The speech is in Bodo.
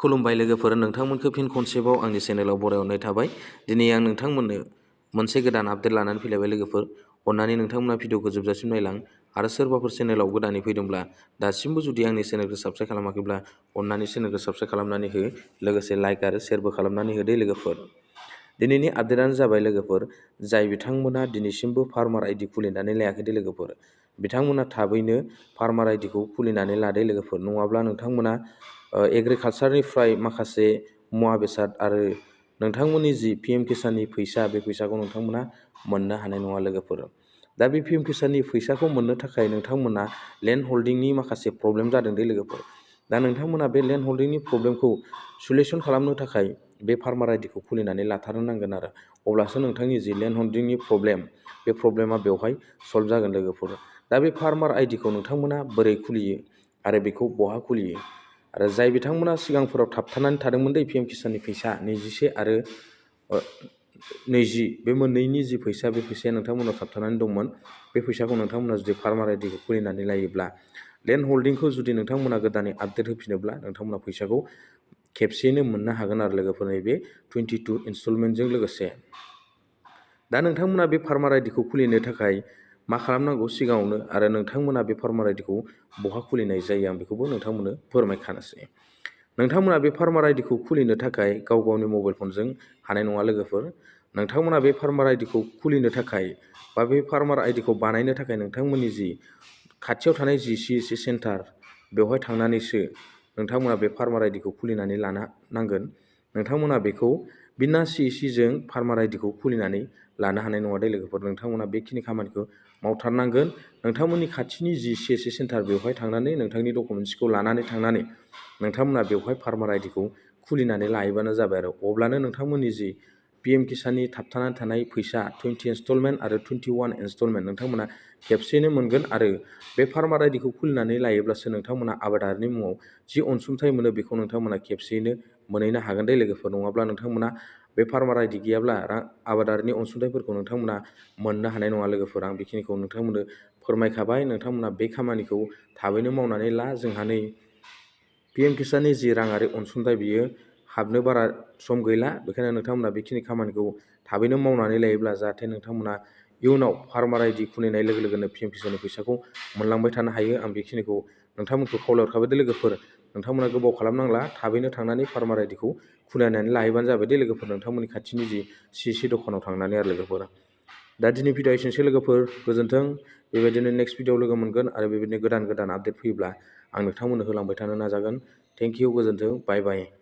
खुलुमबाय लोगोफोर, नोंथांमोनखौ फिन खनसेबाव आंनि चेनेलाव बरायहरनाय थाबाय। दिनै आं नोंथांमोननो मोनसे गोदान आपडेट लानानै फैलायबाय लोगोफोर। अन्नानै नोंथांमोना भिडिअखौ जोबजासिम नायलां आरो सोरबाफोर चेनेलाव गोदानै फैदोंब्ला दासिमबो जुदि आंनि चेनेलखौ साबस्क्राइब खालामाखैब्ला अन्नानै चेनेलखौ साबस्क्राइब खालामनानै हो, लोगोसे लाइक आरो शेयारबो खालामनानै होदो लोगोफोर। दिनैनि आपडेटआनो जाबाय लोगोफोर, जाय बिथांमोना दिनैसिमबो फार्मार आइडि खुलिनानै लायाखै लोगोफोर, बिथांमोना थाबैनो फार्मार आइडिखौ खुलिनानै लादो लोगोफोर। नङाब्ला नोंथांमोना एग्रिकालसारनिफ्राय माखासे मुवा बेसाद आरो नोंथांमोननि जि PM किसाननि फैसा, बे फैसाखौ नोंथांमोना मोननो हानाय नङा लोगोफोर। दा बे PM किसाननि फैसाखौ मोननो थाखाय नोंथांमोना लेन्ड हल्डिंनि माखासे प्रब्लेम जादों दे लोगोफोर। दा नोंथांमोना बे लेन्ड हल्डिंनि प्रब्लेमखौ सल्युसन खालामनो थाखाय बे फार्मार आइडिखौ खुलिनानै लाथारनो नांगोन आरो अब्लासो नोंथांनि जि लेन्ड हल्डिंनि प्रब्लेम, बे प्रब्लेमा बेवहाय सल्भ जागोन लोगोफोर। दा बे फार्मार आइडिखौ नोंथांमोना बोरै खुलियो आरो बेखौ बहा खुलियो, आरो जाय बिथांमोना सिगांफोराव थाबथानानै थादोंमोन दै PM किसाननि फैसा 21 आरो 20, बे मोननैनि जि फैसा, बे फैसाया नोंथांमोनाव थाबथानानै दंमोन। बे फैसाखौ नोंथांमोना जुदि फार्मार आइडिखौ खुलिनानै लायोब्ला, लेन्ड हल्डिंखौ जुदि नोंथांमोना गोदानै आपडेट होफिनोब्ला, नोंथांमोना फैसाखौ खेबसेयैनो मोननो हागोन आरो लोगोफोर, नैबे 22 इनस्टलमेन्टजों लोगोसे। दा नोंथांमोना बे फार्मार आइडिखौ खुलिनो थाखाय मा खालामनांगौ सिगाङावनो, आरो नोंथांमोना बे फार्मार आइडिखौ बहा खुलिनाय जायो, आं बेखौबो नोंथांमोननो फोरमायखानोसै। नोंथांमोना बे फार्मार आइडिखौ खुलिनो थाखाय गाव गावनि मबाइल फनजों हानाय नङा लोगोफोर। नोंथांमोना बे फार्मार आइडिखौ खुलिनो थाखाय बा बे फार्मार आइडिखौ बानायनो थाखाय नोंथांमोननि जि खाथियाव थानाय जि CSC सेन्टार, बेवहाय थांनानैसो नोंथांमोना बे फार्मार आइडिखौ खुलिनानै लानो नांगोन। नोंथांमोना बेखौ बिना CSCजों फार्मार आइडिखौ खुलिनानै लानो हानाय नङा दे लोगोफोर। नोंथांमोना बेखिनि खामानिखौ मावथारनांगोन। नोंथांमोननि खाथिनि जि CSC सेन्टार, बेवहाय थांनानै नोंथांनि डकुमेन्ट्सखौ लानानै थांनानै नोंथांमोना बेवहाय फार्मार आइडिखौ खुलिनानै लायोबानो जाबाय आरो अब्लानो नोंथांमोननि जि PM किसाननि थाबथानानै थानाय फैसा 20 इनस्टलमेन्ट आरो 21 इनस्टलमेन्ट नोंथांमोना खेबसेयैनो मोनगोन। आरो बे फार्मार आइडिखौ खुलिनानै लायोब्लासो नोंथांमोना आबादारिनि मुङाव जि अनसुंथाइ मोनो, बेखौ नोंथांमोना खेबसेयैनो मोनहैनो हागोन दे लोगोफोर। नङाब्ला नोंथांमोना बे फार्मार आइडि गैयाब्ला आबादारिनि अनसुंथाइफोरखौ नोंथांमोना मोननो हानाय नङा लोगोफोर। आं बेखिनिखौ नोंथांमोननो फोरमायखाबाय। नोंथांमोना बे खामानिखौ थाबैनो मावनानै ला। जोंहा नै PM किसाननि जि राङारि अनसुंथाइ, बियो हाबनो बारा सम गैला। बेखायनो नोंथांमोना बेखिनि खामानिखौ थाबैनो मावनानै लायोब्ला, जाहाथे नोंथांमोना इयुनाव फार्मार आइडि खुलिनाय लोगो लोगोनो PM किसाननि फैसाखौ मोनलांबाय थानो हायो। आं बेखिनिखौ नोंथांमोनखौ खावलायहरखाबाय दे लोगोफोर। नोंथांमोना गोबाव खालामनांला, थाबैनो थांनानै फार्मार आइडिखौ खुलिनानै लायोबानो जाबाय दे लोगोफोर, नोंथांमोननि खाथिनि जि CSC दखानाव थांनानै आरो लोगोफोर। दा दिनै भिडिअ एसेनोसै लोगोफोर, गोजोन्थों। बेबायदिनो नेक्स्ट भिडिअ लोगो मोनगोन आरो बेबायदिनो गोदान गोदान आपडेट फैयोब्ला आं नोंथांमोननो होलांबाय थानो नाजागोन। थेंक इउ, गोजोन्थों, बाय बाय।